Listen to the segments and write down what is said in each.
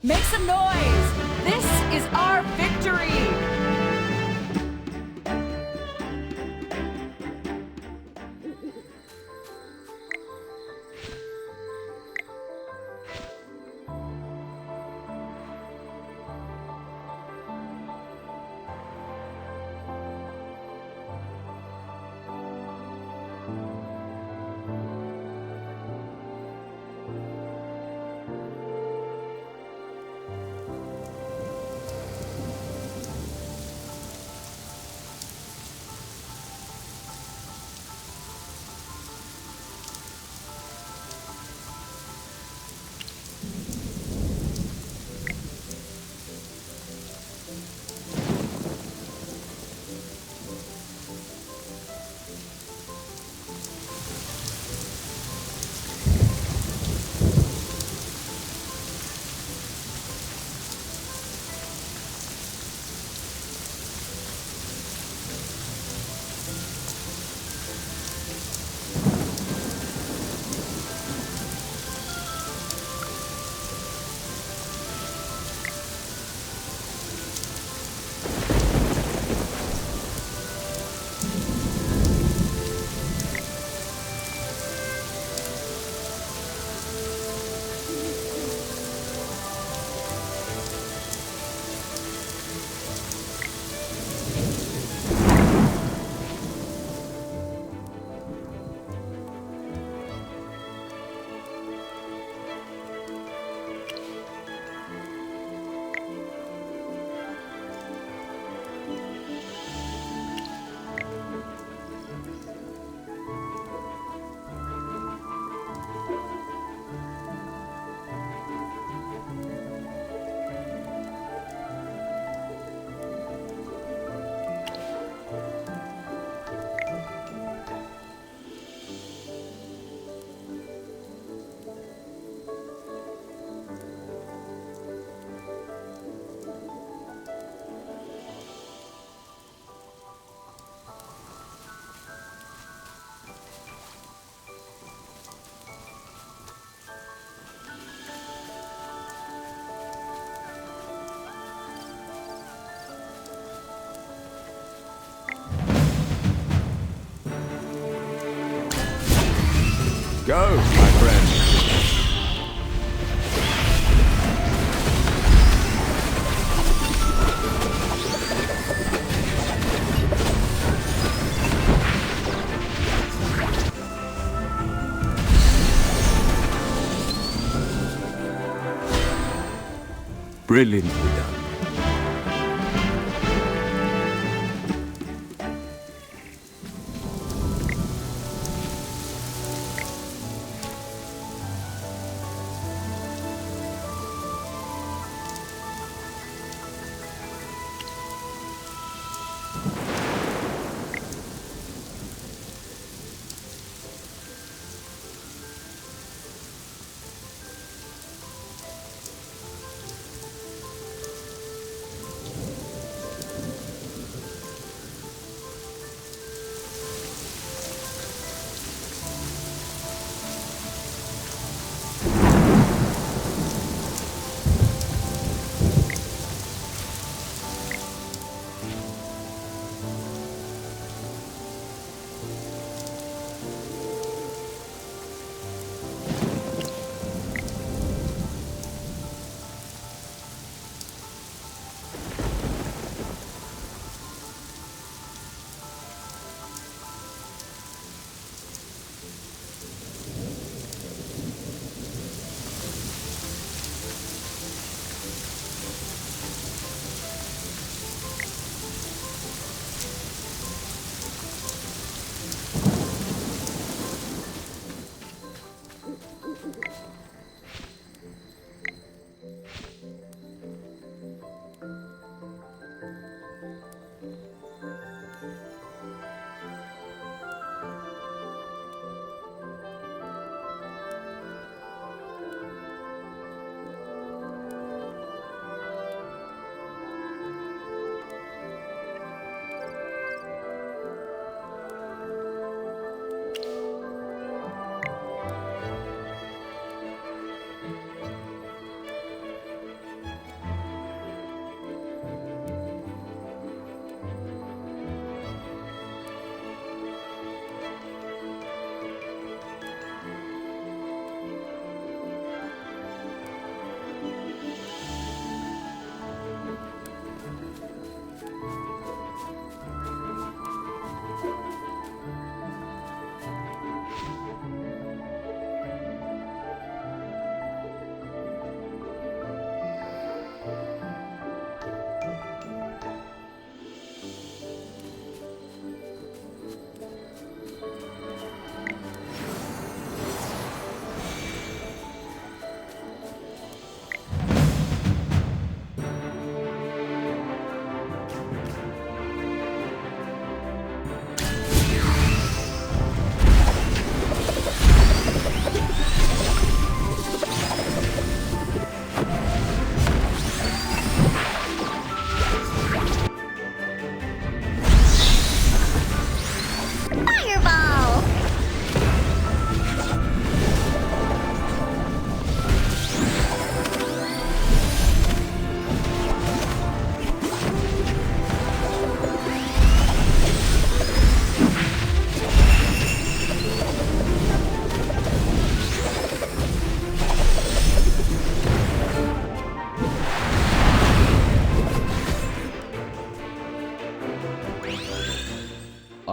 Make some noise! This is our victory! Go, my friend. Brilliantly done.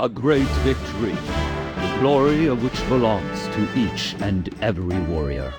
a great victory, the glory of which belongs to each and every warrior.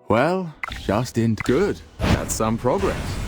Well, just in good. That's some progress.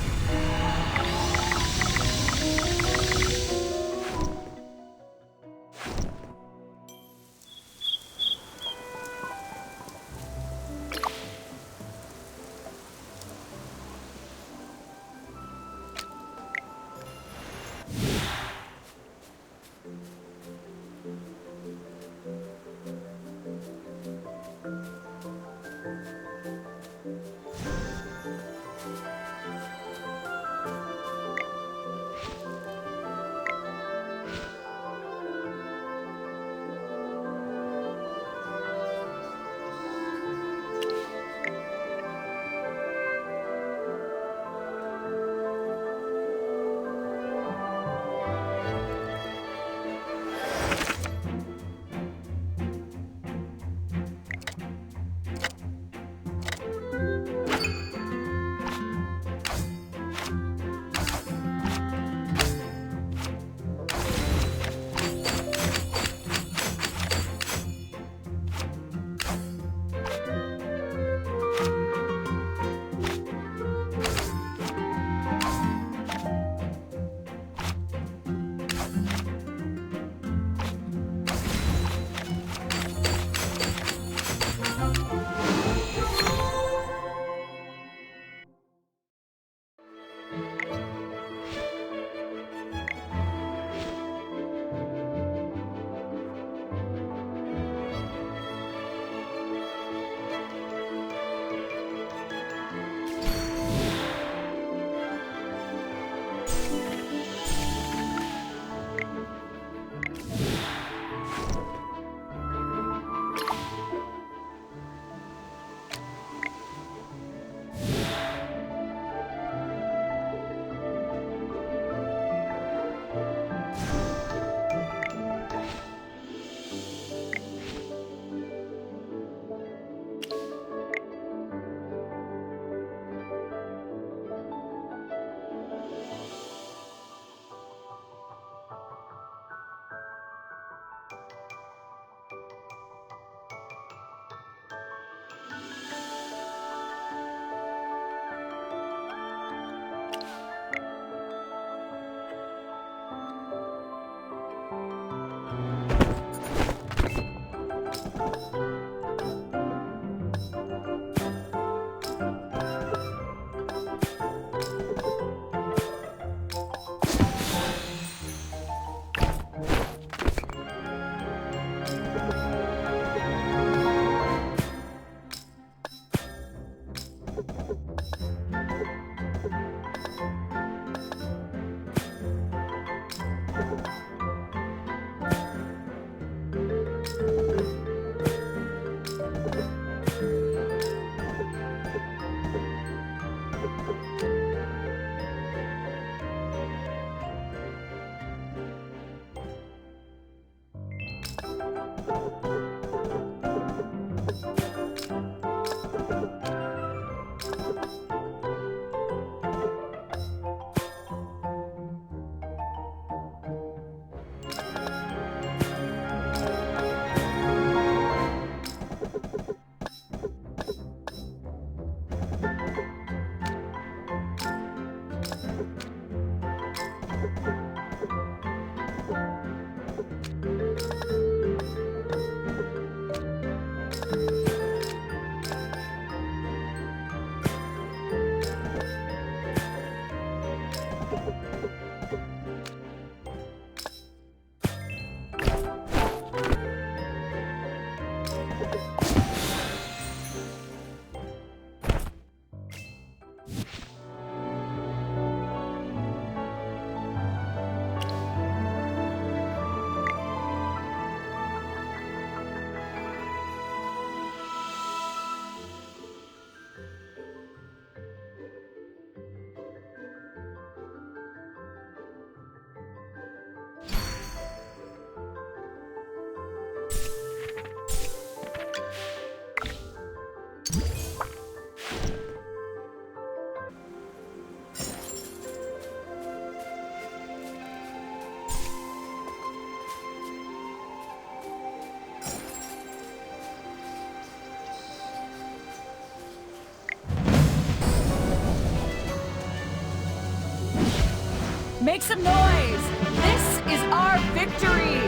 Make some noise! This is our victory!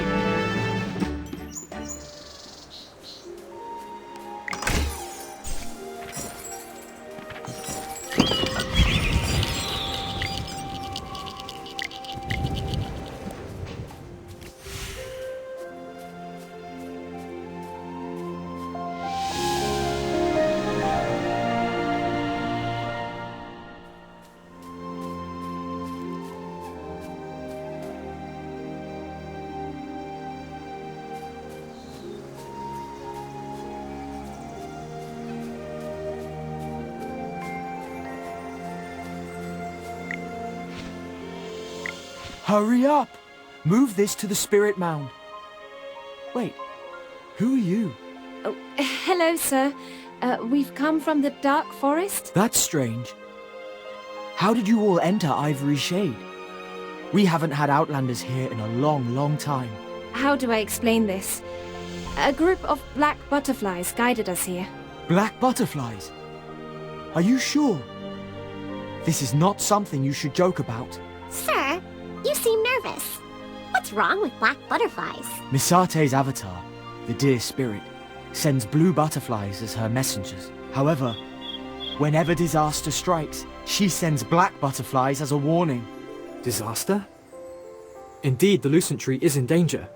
Hurry up! Move this to the spirit mound. Wait, who are you? Oh, hello, sir. We've come from the Dark Forest. That's strange. How did you all enter Ivory Shade? We haven't had Outlanders here in a long, long time. How do I explain this? A group of black butterflies guided us here. Black butterflies? Are you sure? This is not something you should joke about. Sir, you seem nervous. What's wrong with black butterflies? Misate's avatar, the deer spirit, sends blue butterflies as her messengers. However, whenever disaster strikes, she sends black butterflies as a warning. Disaster? Indeed, the Lucent Tree is in danger.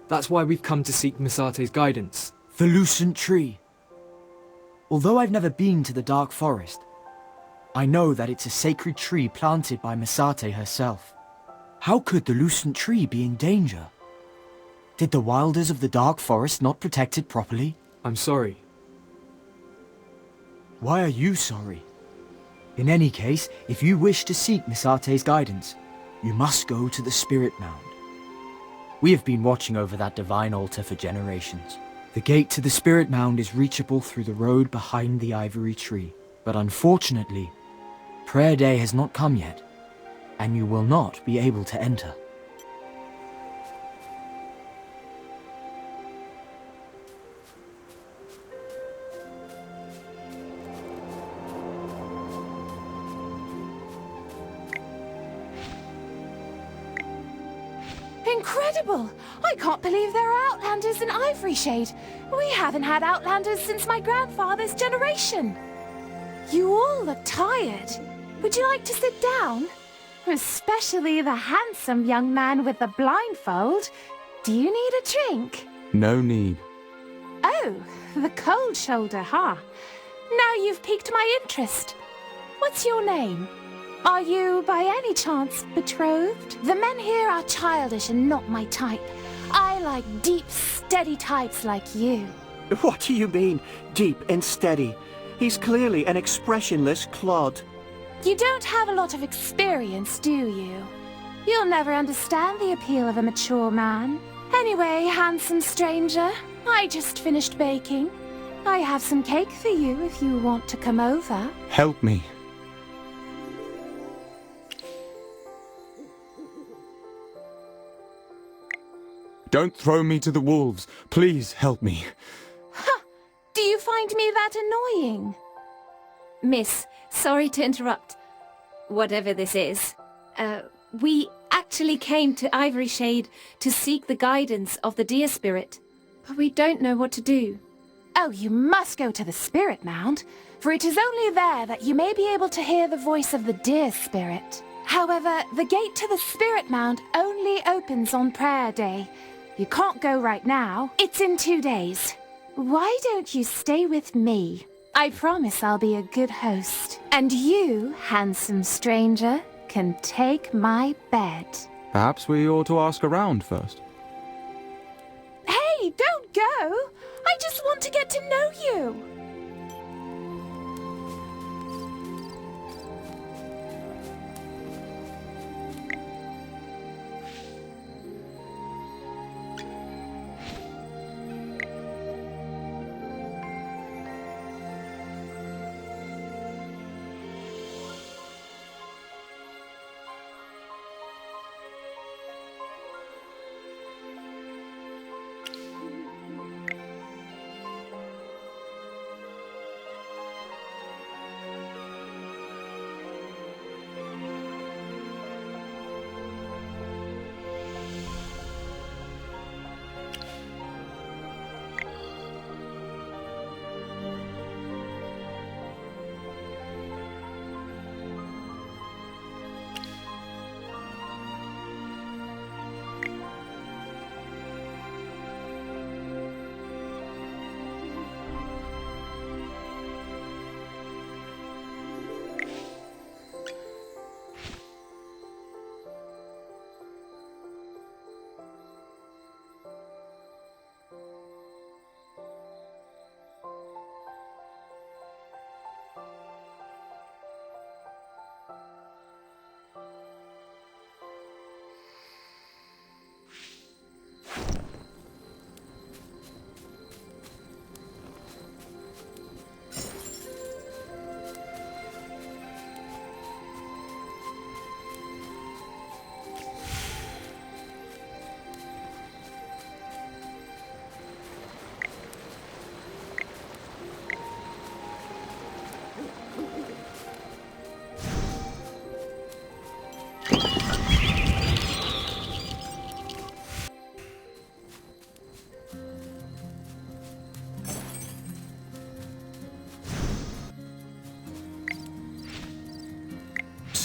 That's why we've come to seek Misate's guidance. The Lucent Tree. Although I've never been to the Dark Forest, I know that it's a sacred tree planted by Misate herself. How could the Lucent Tree be in danger? Did the wilders of the Dark Forest not protect it properly? I'm sorry. Why are you sorry? In any case, if you wish to seek Misate's guidance, you must go to the Spirit Mound. We have been watching over that divine altar for generations. The gate to the Spirit Mound is reachable through the road behind the Ivory Tree. But unfortunately, Prayer Day has not come yet, and you will not be able to enter. Incredible! I can't believe there are Outlanders in Ivory Shade. We haven't had Outlanders since my grandfather's generation. You all look tired. Would you like to sit down? Especially the handsome young man with the blindfold. Do you need a drink? No need. Oh, the cold shoulder, huh? Now you've piqued my interest. What's your name? Are you, by any chance, betrothed? The men here are childish and not my type. I like deep, steady types like you. What do you mean, deep and steady? He's clearly an expressionless clod. You don't have a lot of experience, do you? You'll never understand the appeal of a mature man. Anyway, handsome stranger, I just finished baking. I have some cake for you if you want to come over. Help me. Don't throw me to the wolves. Please help me. Ha! Do you find me that annoying? Miss, sorry to interrupt. Whatever this is. We actually came to Ivory Shade to seek the guidance of the deer spirit. But we don't know what to do. Oh, you must go to the Spirit Mound, for it is only there that you may be able to hear the voice of the deer spirit. However, the gate to the Spirit Mound only opens on Prayer Day. You can't go right now. It's in 2 days. Why don't you stay with me? I promise I'll be a good host. And you, handsome stranger, can take my bed. Perhaps we ought to ask around first. Hey, don't go! I just want to get to know you!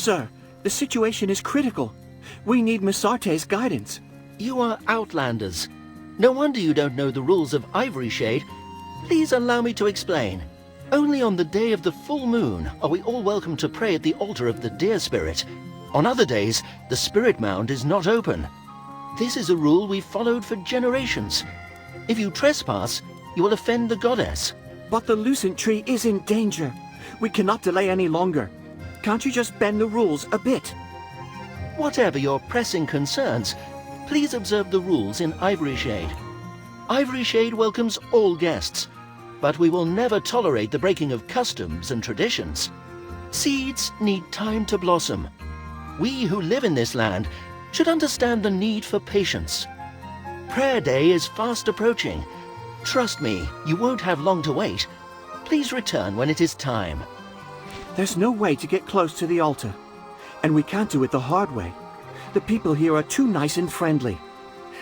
Sir, the situation is critical. We need Miss Arte's guidance. You are outlanders. No wonder you don't know the rules of Ivory Shade. Please allow me to explain. Only on the day of the full moon are we all welcome to pray at the altar of the Deer Spirit. On other days, the Spirit Mound is not open. This is a rule we've followed for generations. If you trespass, you will offend the goddess. But the Lucent Tree is in danger. We cannot delay any longer. Can't you just bend the rules a bit? Whatever your pressing concerns, please observe the rules in Ivory Shade. Ivory Shade welcomes all guests, but we will never tolerate the breaking of customs and traditions. Seeds need time to blossom. We who live in this land should understand the need for patience. Prayer Day is fast approaching. Trust me, you won't have long to wait. Please return when it is time. There's no way to get close to the altar. And we can't do it the hard way. The people here are too nice and friendly.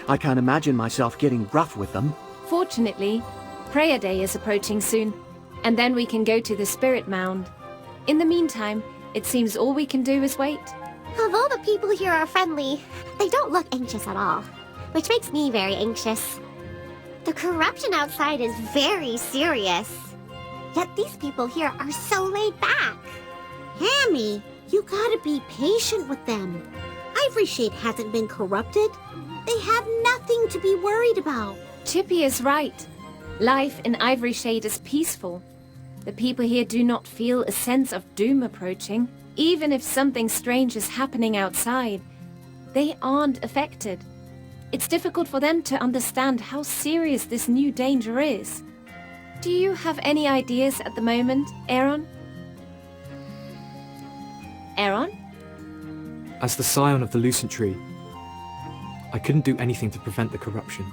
I can't imagine myself getting rough with them. Fortunately, Prayer Day is approaching soon, and then we can go to the Spirit Mound. In the meantime, it seems all we can do is wait. Although the people here are friendly, they don't look anxious at all, which makes me very anxious. The corruption outside is very serious. Yet these people here are so laid back. Hammy, you gotta be patient with them. Ivory Shade hasn't been corrupted. They have nothing to be worried about. Chippy is right. Life in Ivory Shade is peaceful. The people here do not feel a sense of doom approaching. Even if something strange is happening outside, they aren't affected. It's difficult for them to understand how serious this new danger is. Do you have any ideas at the moment, Aaron? Aaron? As the scion of the Lucent Tree, I couldn't do anything to prevent the corruption.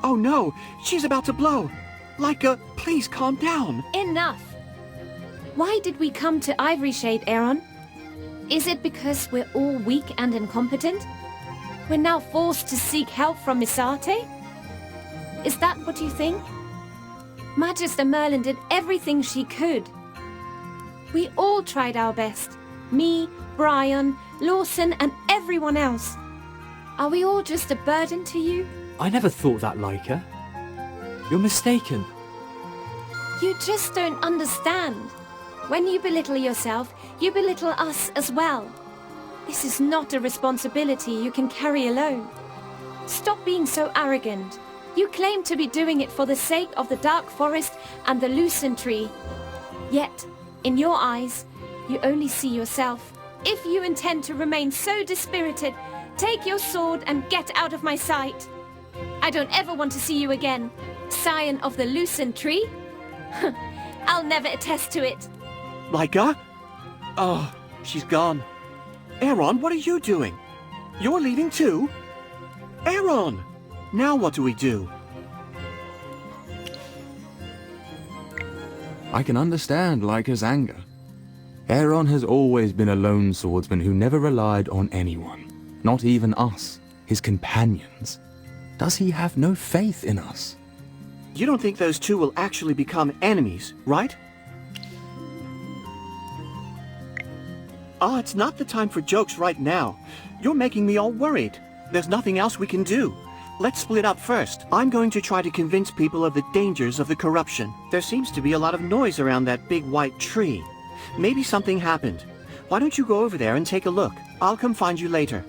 Oh no, she's about to blow. Laika, please calm down. Enough! Why did we come to Ivory Shade, Aaron? Is it because we're all weak and incompetent? We're now forced to seek help from Miss Arte? Is that what you think? Magister Merlin did everything she could. We all tried our best. Me, Brian, Lawson, and everyone else. Are we all just a burden to you? I never thought that, Laika. You're mistaken. You just don't understand. When you belittle yourself, you belittle us as well. This is not a responsibility you can carry alone. Stop being so arrogant. You claim to be doing it for the sake of the Dark Forest and the Lucent Tree. Yet, in your eyes, you only see yourself. If you intend to remain so dispirited, take your sword and get out of my sight. I don't ever want to see you again. Scion of the Lucent Tree? I'll never attest to it. Laika? Oh, she's gone. Aaron, what are you doing? You're leaving too? Aaron! Now what do we do? I can understand Laika's anger. Aaron has always been a lone swordsman who never relied on anyone, not even us, his companions. Does he have no faith in us? You don't think those two will actually become enemies, right? It's not the time for jokes right now. You're making me all worried. There's nothing else we can do. Let's split up first. I'm going to try to convince people of the dangers of the corruption. There seems to be a lot of noise around that big white tree. Maybe something happened. Why don't you go over there and take a look? I'll come find you later.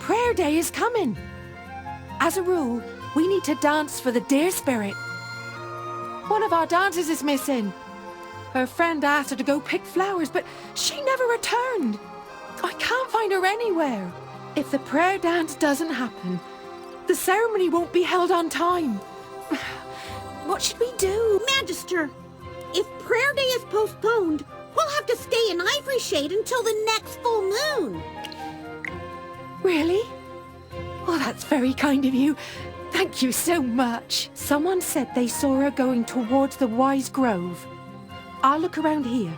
Prayer Day is coming. As a rule, we need to dance for the Deer Spirit. One of our dancers is missing. Her friend asked her to go pick flowers, but she never returned. I can't find her anywhere. If the prayer dance doesn't happen, the ceremony won't be held on time. What should we do? Magister, if Prayer Day is postponed, we'll have to stay in Ivory Shade until the next full moon. Really? Well, that's very kind of you. Thank you so much. Someone said they saw her going towards the Wise Grove. I'll look around here.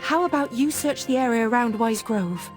How about you search the area around Wise Grove?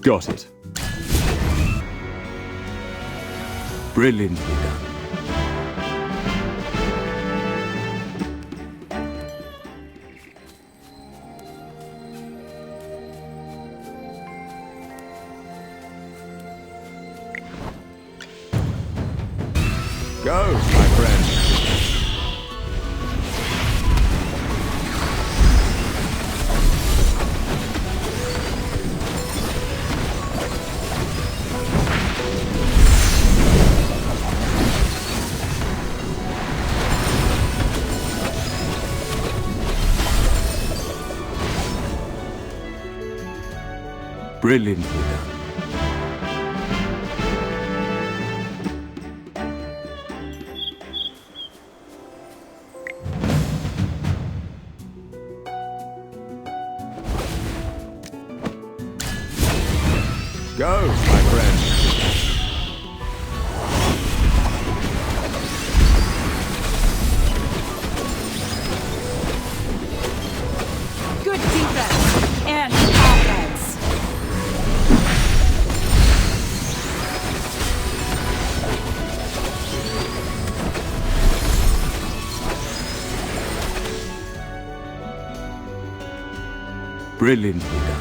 Got it. Brilliantly done. Go, my friend. Brilliantly done. Go, my friend. Good defense and offense. Brilliantly done.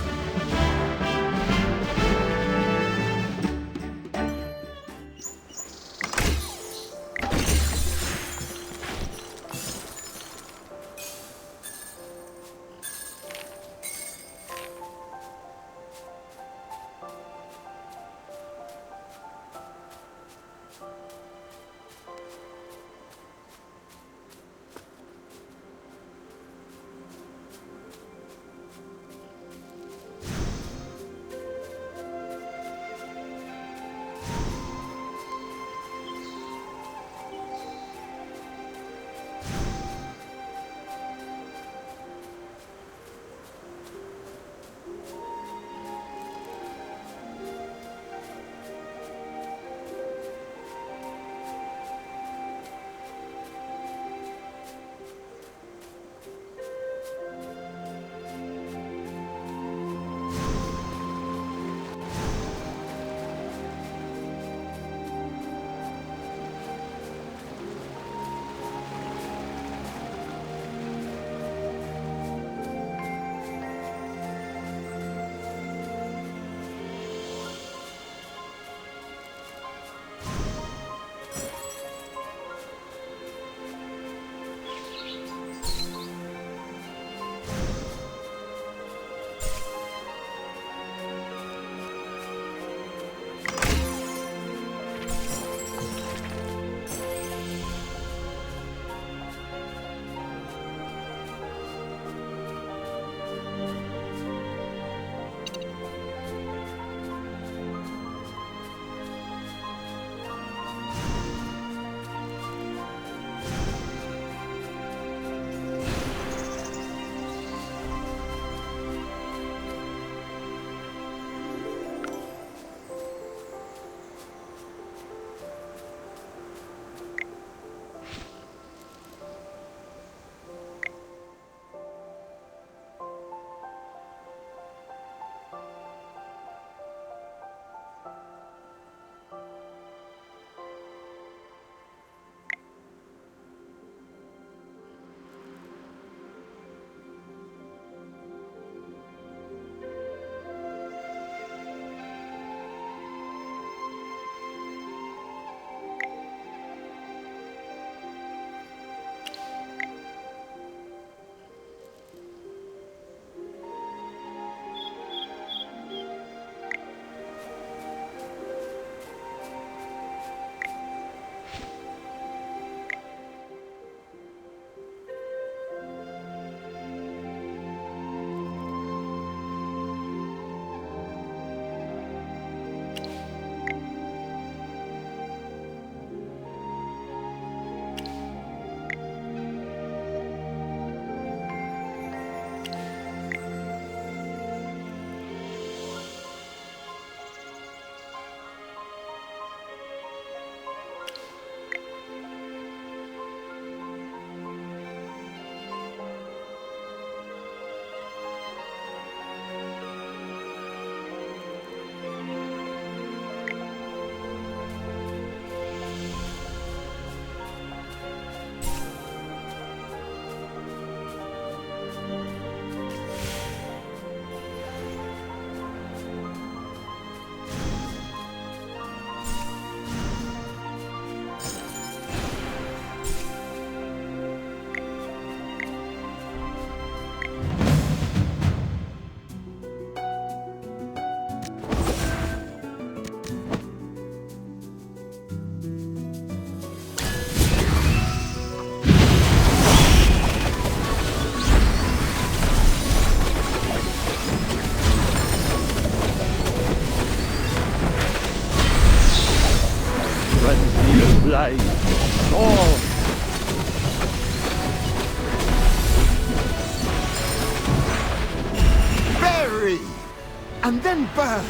and then burn!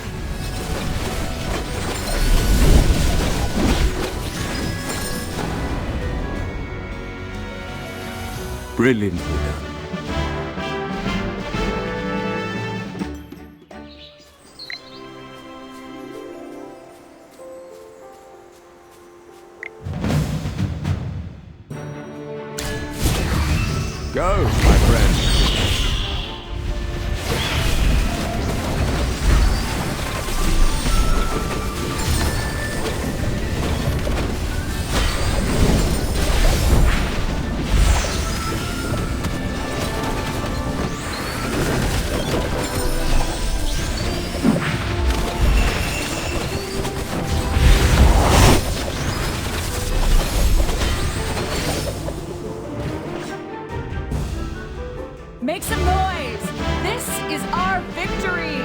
Brilliantly done. Go, my friend. Make some noise! This is our victory!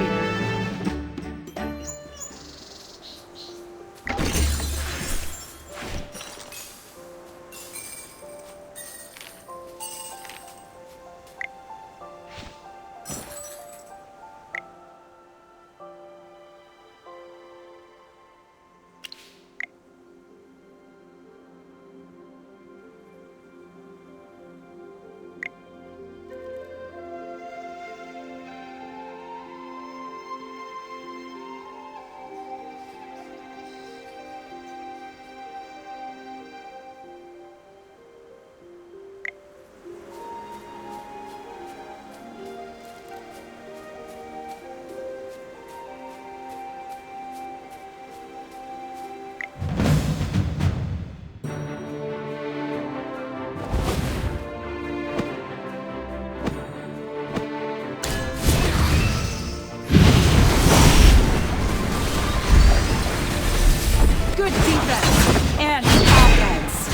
Good defense and offense.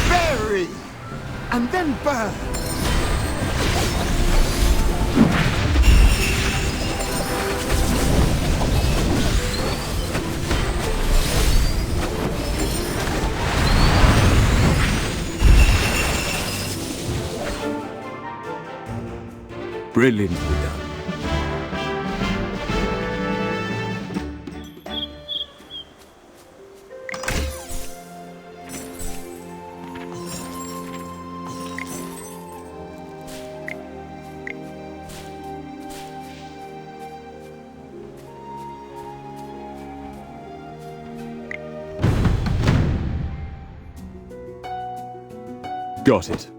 Bury! And then burn! Brilliantly done. Got it.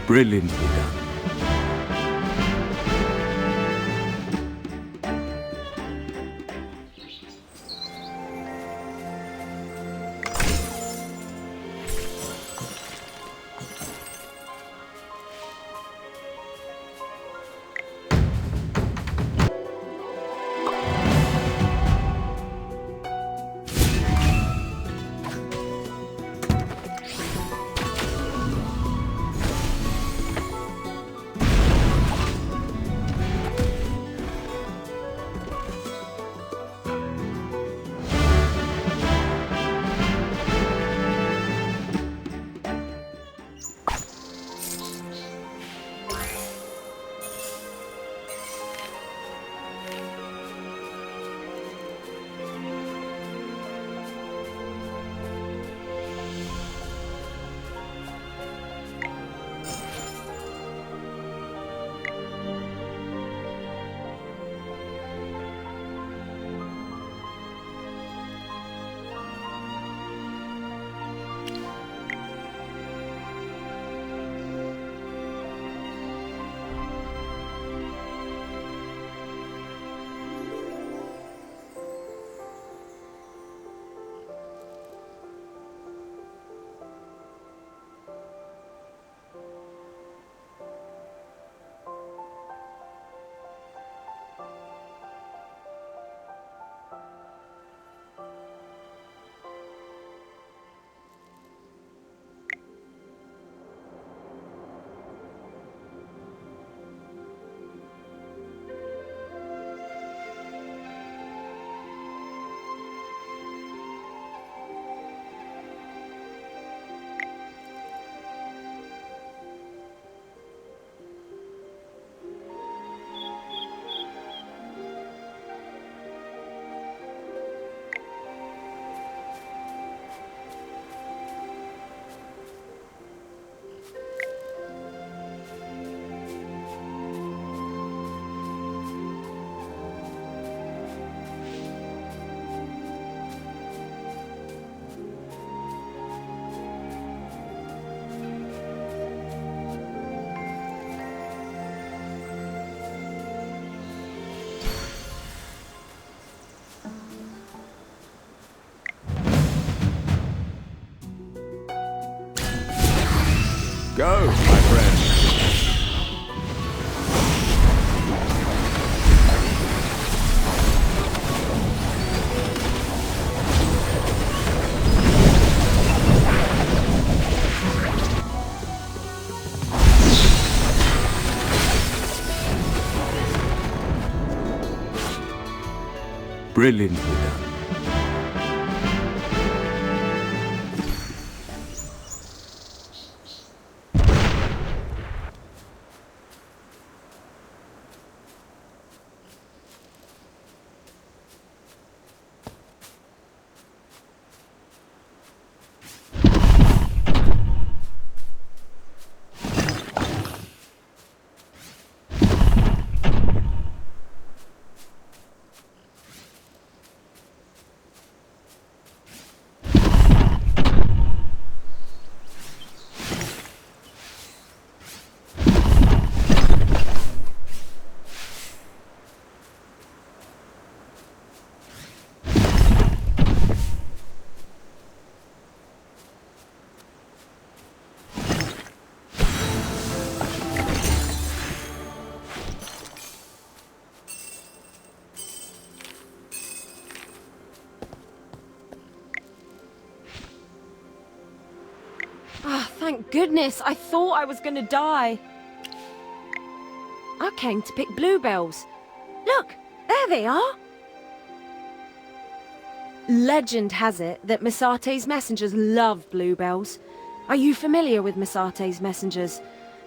Brilliantly done. Go, my friend. Brilliantly done. Thank goodness, I thought I was gonna die. I came to pick bluebells. Look, there they are. Legend has it that Misate's messengers love bluebells. Are you familiar with Misate's messengers?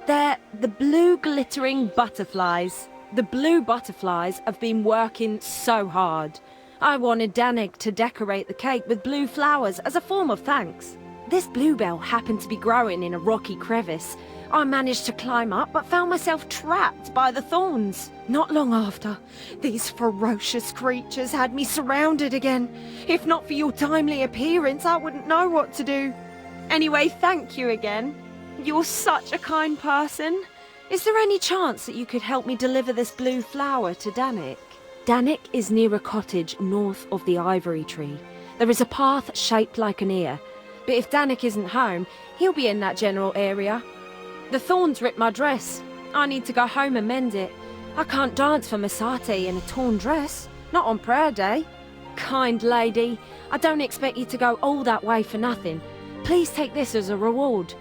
They're the blue glittering butterflies. The blue butterflies have been working so hard. I wanted Danik to decorate the cake with blue flowers as a form of thanks. This bluebell happened to be growing in a rocky crevice. I managed to climb up, but found myself trapped by the thorns. Not long after, these ferocious creatures had me surrounded again. If not for your timely appearance, I wouldn't know what to do. Anyway, thank you again. You're such a kind person. Is there any chance that you could help me deliver this blue flower to Danik? Danik is near a cottage north of the ivory tree. There is a path shaped like an ear. But if Danik isn't home, he'll be in that general area. The thorns ripped my dress. I need to go home and mend it. I can't dance for Misate in a torn dress. Not on prayer day. Kind lady, I don't expect you to go all that way for nothing. Please take this as a reward.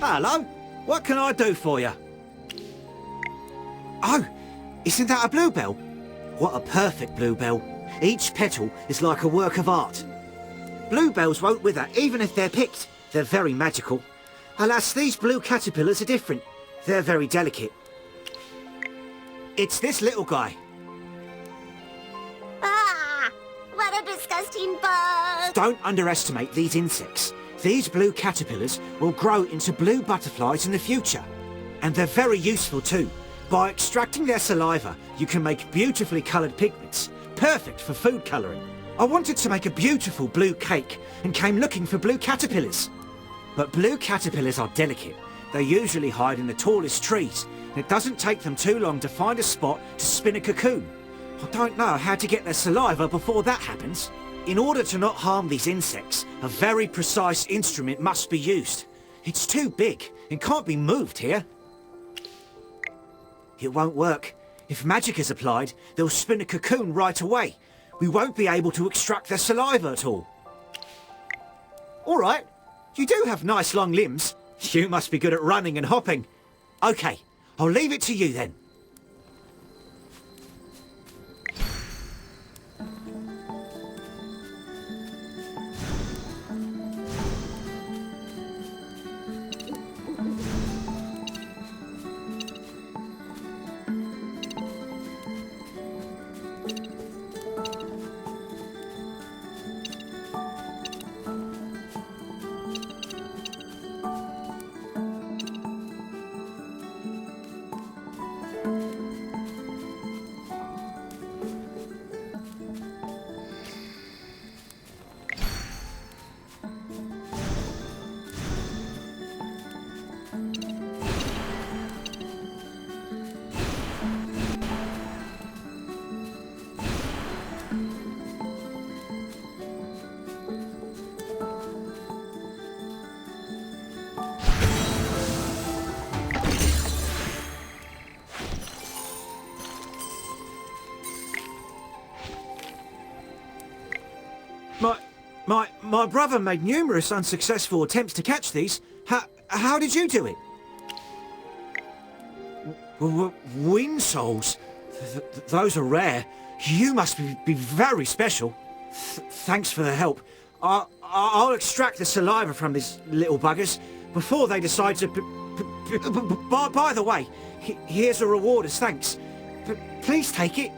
Hello, what can I do for you? Oh, isn't that a bluebell? What a perfect bluebell. Each petal is like a work of art. Bluebells won't wither even if they're picked. They're very magical. Alas, these blue caterpillars are different. They're very delicate. It's this little guy. Ah! What a disgusting bug! Don't underestimate these insects. These blue caterpillars will grow into blue butterflies in the future. And they're very useful too. By extracting their saliva, you can make beautifully coloured pigments, perfect for food colouring. I wanted to make a beautiful blue cake and came looking for blue caterpillars. But blue caterpillars are delicate. They usually hide in the tallest trees, and it doesn't take them too long to find a spot to spin a cocoon. I don't know how to get their saliva before that happens. In order to not harm these insects, a very precise instrument must be used. It's too big and can't be moved here. It won't work. If magic is applied, they'll spin a cocoon right away. We won't be able to extract their saliva at all. All right, you do have nice long limbs. You must be good at running and hopping. Okay, I'll leave it to you then. My brother made numerous unsuccessful attempts to catch these. How did you do it? Wind souls? Those are rare. You must be very special. Thanks for the help. I'll extract the saliva from these little buggers before they decide to... By the way, here's a reward as thanks. Please take it.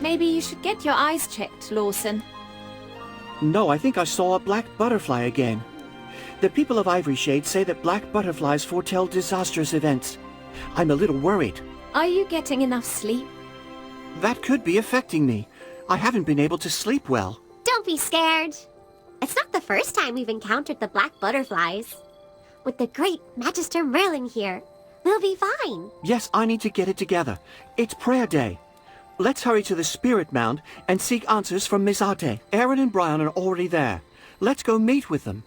Maybe you should get your eyes checked, Lawson. No, I think I saw a black butterfly again. The people of Ivory Shade say that black butterflies foretell disastrous events. I'm a little worried. Are you getting enough sleep? That could be affecting me. I haven't been able to sleep well. Don't be scared. It's not the first time we've encountered the black butterflies. With the great Magister Merlin here, we'll be fine. Yes, I need to get it together. It's prayer day. Let's hurry to the Spirit Mound and seek answers from Miss Ate. Aaron and Brian are already there. Let's go meet with them.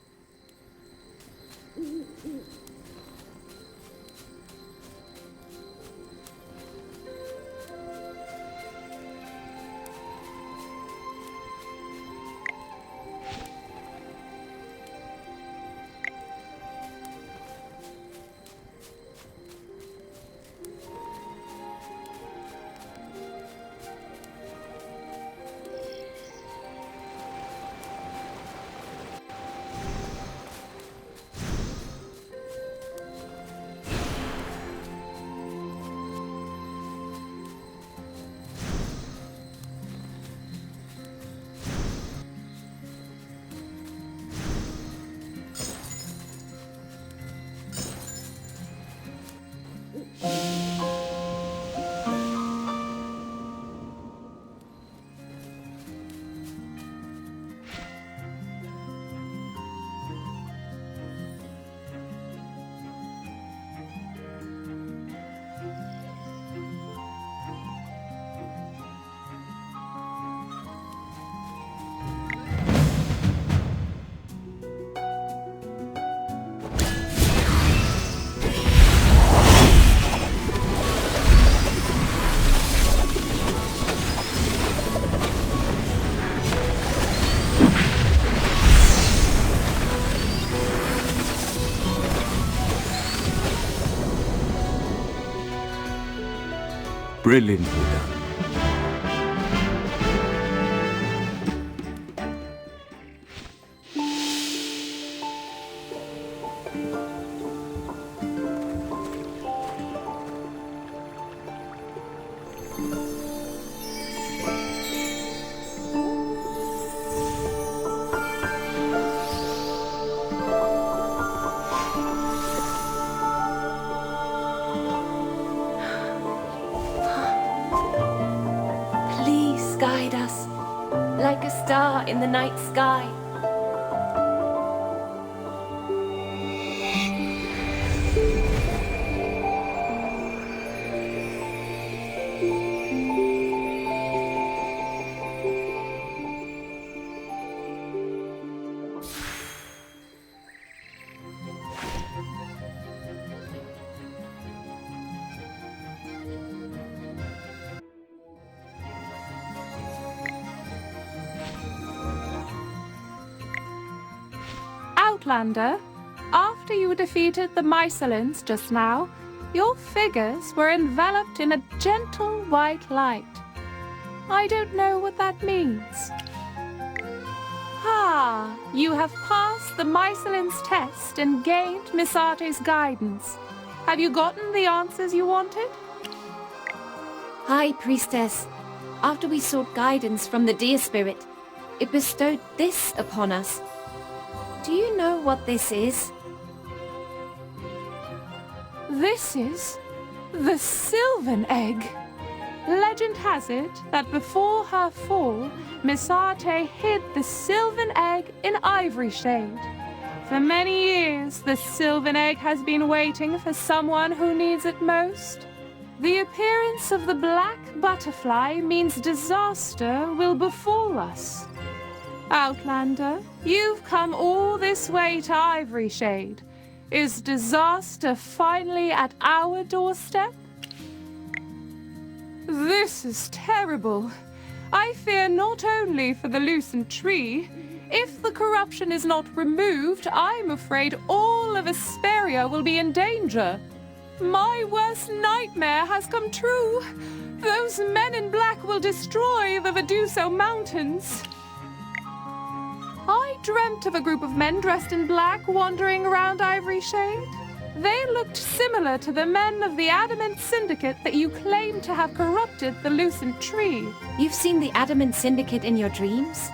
Brilliantly done. like a star in the night sky. Outlander, after you defeated the Mycelins just now, your figures were enveloped in a gentle white light. I don't know what that means. Ah, you have passed the Mycelin's test and gained Miss Arte's guidance. Have you gotten the answers you wanted? High Priestess, after we sought guidance from the Deer Spirit, it bestowed this upon us. Do you know what this is? This is the Sylvan Egg. Legend has it that before her fall, Miss Arte hid the Sylvan Egg in Ivory Shade. For many years, the Sylvan Egg has been waiting for someone who needs it most. The appearance of the black butterfly means disaster will befall us. Outlander, you've come all this way to Ivory Shade. Is disaster finally at our doorstep? This is terrible. I fear not only for the loosened tree. If the corruption is not removed, I'm afraid all of Asperia will be in danger. My worst nightmare has come true. Those men in black will destroy the Veduso Mountains. I dreamt of a group of men dressed in black wandering around Ivory Shade. They looked similar to the men of the Adamant Syndicate that you claim to have corrupted the loosened tree. You've seen the Adamant Syndicate in your dreams?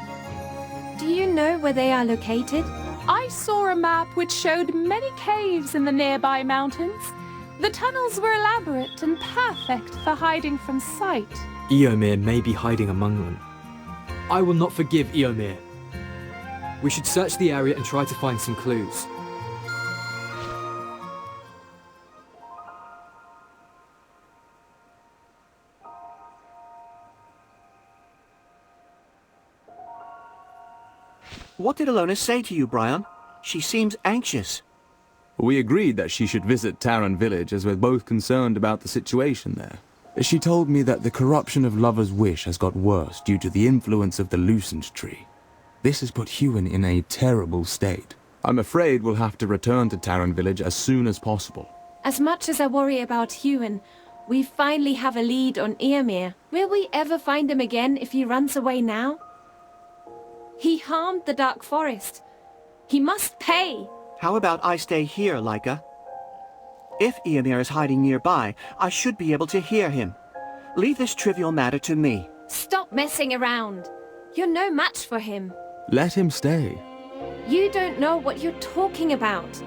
Do you know where they are located? I saw a map which showed many caves in the nearby mountains. The tunnels were elaborate and perfect for hiding from sight. Eomir may be hiding among them. I will not forgive Eomir. We should search the area and try to find some clues. What did Alona say to you, Brian? She seems anxious. We agreed that she should visit Taran village as we're both concerned about the situation there. She told me that the corruption of Lover's Wish has got worse due to the influence of the loosened tree. This has put Huon in a terrible state. I'm afraid we'll have to return to Taran village as soon as possible. As much as I worry about Huon, we finally have a lead on Eomir. Will we ever find him again if he runs away now? He harmed the Dark Forest. He must pay. How about I stay here, Leica? If Eomir is hiding nearby, I should be able to hear him. Leave this trivial matter to me. Stop messing around. You're no match for him. Let him stay. You don't know what you're talking about.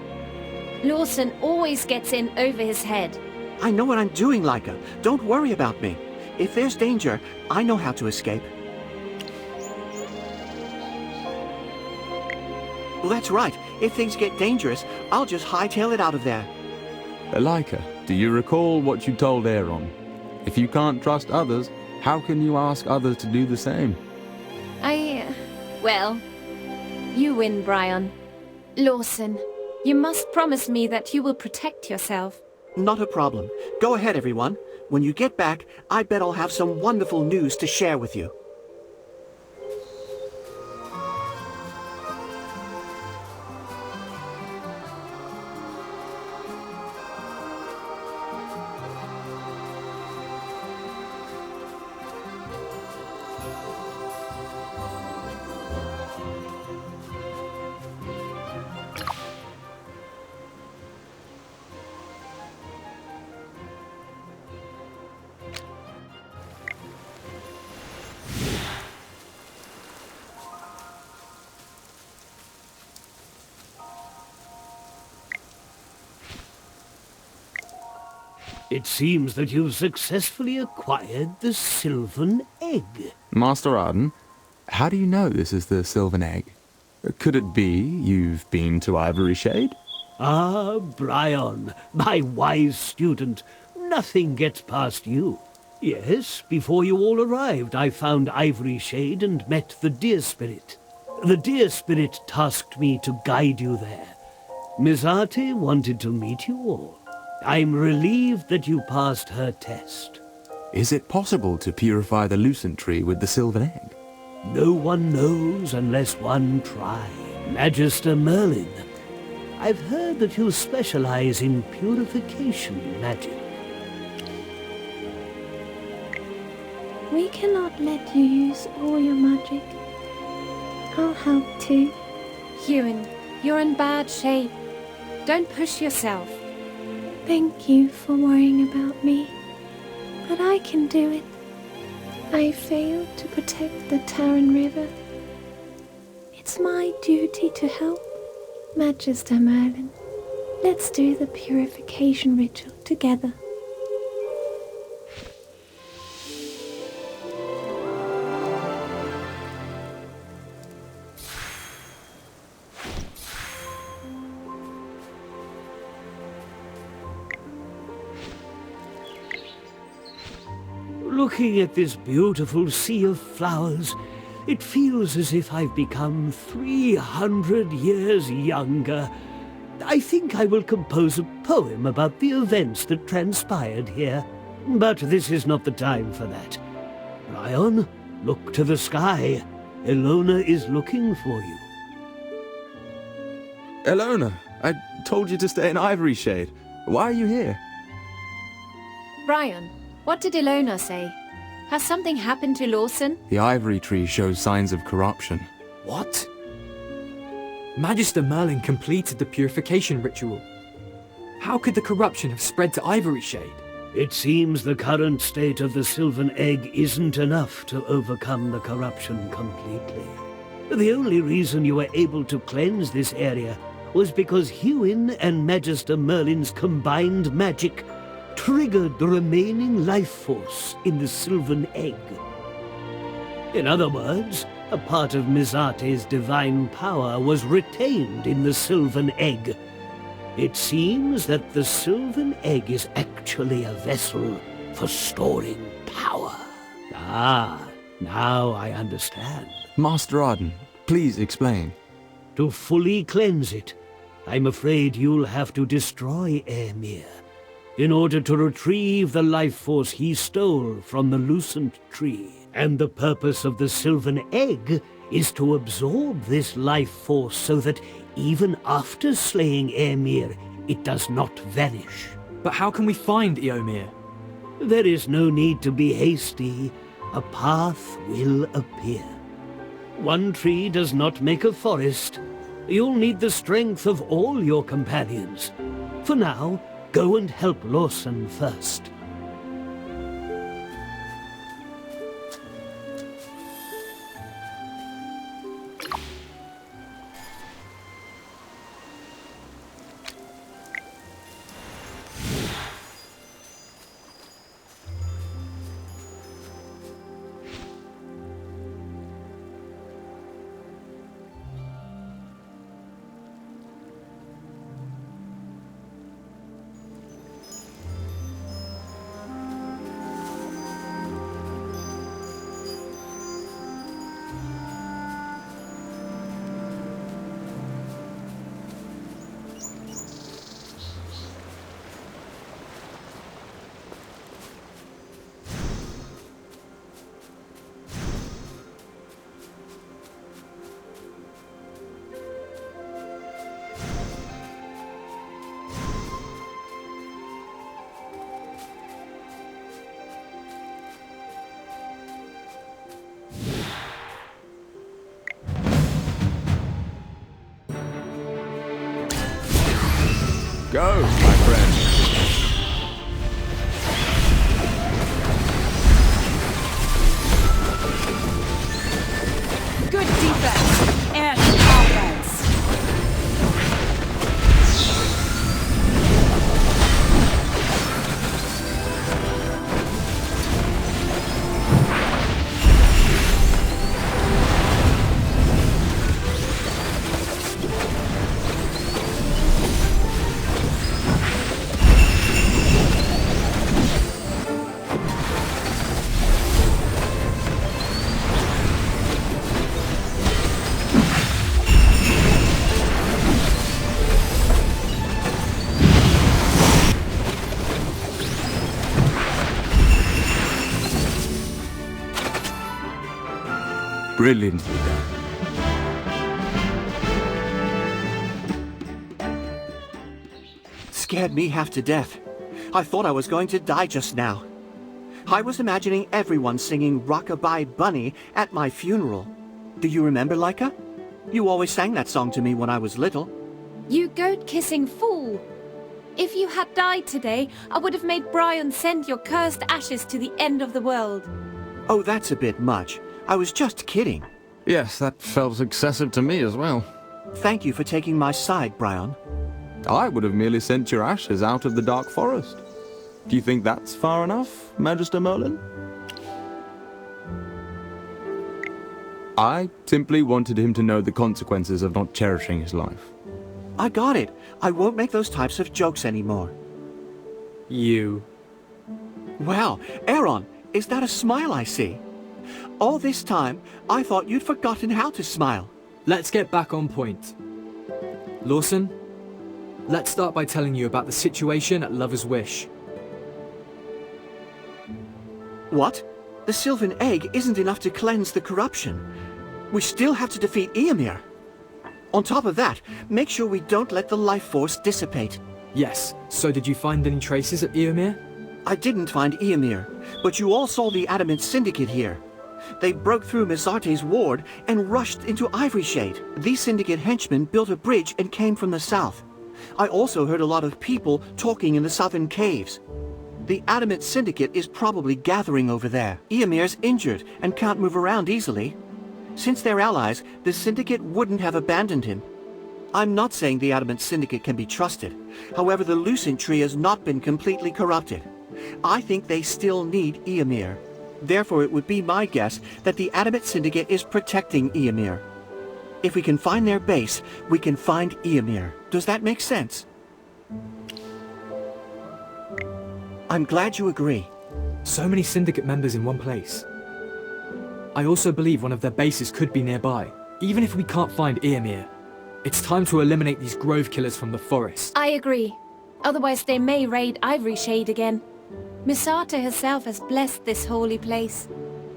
Lawson always gets in over his head. I know what I'm doing, Leica. Don't worry about me. If there's danger, I know how to escape. Well, that's right. If things get dangerous, I'll just hightail it out of there. Leica, do you recall what you told Aaron? If you can't trust others, how can you ask others to do the same? Well, you win, Brian. Lawson, you must promise me that you will protect yourself. Not a problem. Go ahead, everyone. When you get back, I bet I'll have some wonderful news to share with you. It seems that you've successfully acquired the Sylvan Egg. Master Arden, how do you know this is the Sylvan Egg? Could it be you've been to Ivory Shade? Ah, Brian, my wise student, nothing gets past you. Yes, before you all arrived, I found Ivory Shade and met the Deer Spirit. The Deer Spirit tasked me to guide you there. Miss Arte wanted to meet you all. I'm relieved that you passed her test. Is it possible to purify the Lucent Tree with the Sylvan Egg? No one knows unless one tries. Magister Merlin, I've heard that you specialize in purification magic. We cannot let you use all your magic. I'll help too. Ewan, you're in bad shape. Don't push yourself. Thank you for worrying about me, but I can do it. I failed to protect the Taran River. It's my duty to help. Magister Merlin, let's do the purification ritual together. Looking at this beautiful sea of flowers, it feels as if I've become 300 years younger. I think I will compose a poem about the events that transpired here. But this is not the time for that. Brian, look to the sky. Elona is looking for you. Elona, I told you to stay in Ivory Shade. Why are you here? Brian, what did Elona say? Has something happened to Lawson? The Ivory Tree shows signs of corruption. What? Magister Merlin completed the purification ritual. How could the corruption have spread to Ivory Shade? It seems the current state of the Sylvan Egg isn't enough to overcome the corruption completely. The only reason you were able to cleanse this area was because Hewin and Magister Merlin's combined magic triggered the remaining life force in the Sylvan Egg. In other words, a part of Miss Arte's divine power was retained in the Sylvan Egg. It seems that the Sylvan Egg is actually a vessel for storing power. Ah, now I understand. Master Arden, please explain. To fully cleanse it, I'm afraid you'll have to destroy Aemir in order to retrieve the life force he stole from the Lucent Tree. And the purpose of the Sylvan Egg is to absorb this life force so that even after slaying Aemir, it does not vanish. But how can we find Eomir? There is no need to be hasty. A path will appear. One tree does not make a forest. You'll need the strength of all your companions. For now, go and help Lawson first. Go, my friend. Good defense and offense. Brilliantly done. Scared me half to death. I thought I was going to die just now. I was imagining everyone singing Rockabye Bunny at my funeral. Do you remember, Laika? You always sang that song to me when I was little. You goat-kissing fool! If you had died today, I would have made Brian send your cursed ashes to the end of the world. Oh, that's a bit much. I was just kidding. Yes, that felt excessive to me as well. Thank you for taking my side, Brian. I would have merely sent your ashes out of the Dark Forest. Do you think that's far enough, Magister Merlin? I simply wanted him to know the consequences of not cherishing his life. I got it. I won't make those types of jokes anymore. You. Wow, Aaron, is that a smile I see? All this time, I thought you'd forgotten how to smile. Let's get back on point. Lawson, let's start by telling you about the situation at Lover's Wish. What? The Sylvan Egg isn't enough to cleanse the corruption. We still have to defeat Eomir. On top of that, make sure we don't let the life force dissipate. Yes, so did you find any traces at Eomir? I didn't find Eomir, but you all saw the Adamant Syndicate here. They broke through Mizarte's ward and rushed into Ivory Shade. These Syndicate henchmen built a bridge and came from the south. I also heard a lot of people talking in the southern caves. The Adamant Syndicate is probably gathering over there. Eomir's injured and can't move around easily. Since they're allies, the Syndicate wouldn't have abandoned him. I'm not saying the Adamant Syndicate can be trusted. However, the Lucent Tree has not been completely corrupted. I think they still need Eomir. Therefore, it would be my guess that the Adamant Syndicate is protecting Eomir. If we can find their base, we can find Eomir. Does that make sense? I'm glad you agree. So many Syndicate members in one place. I also believe one of their bases could be nearby, even if we can't find Eomir. It's time to eliminate these grove killers from the forest. I agree. Otherwise they may raid Ivory Shade again. Mizarte herself has blessed this holy place.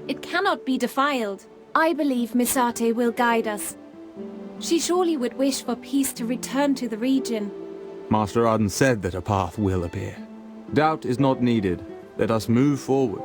It cannot be defiled. I believe Mizarte will guide us. She surely would wish for peace to return to the region. Master Arden said that a path will appear. Doubt is not needed. Let us move forward.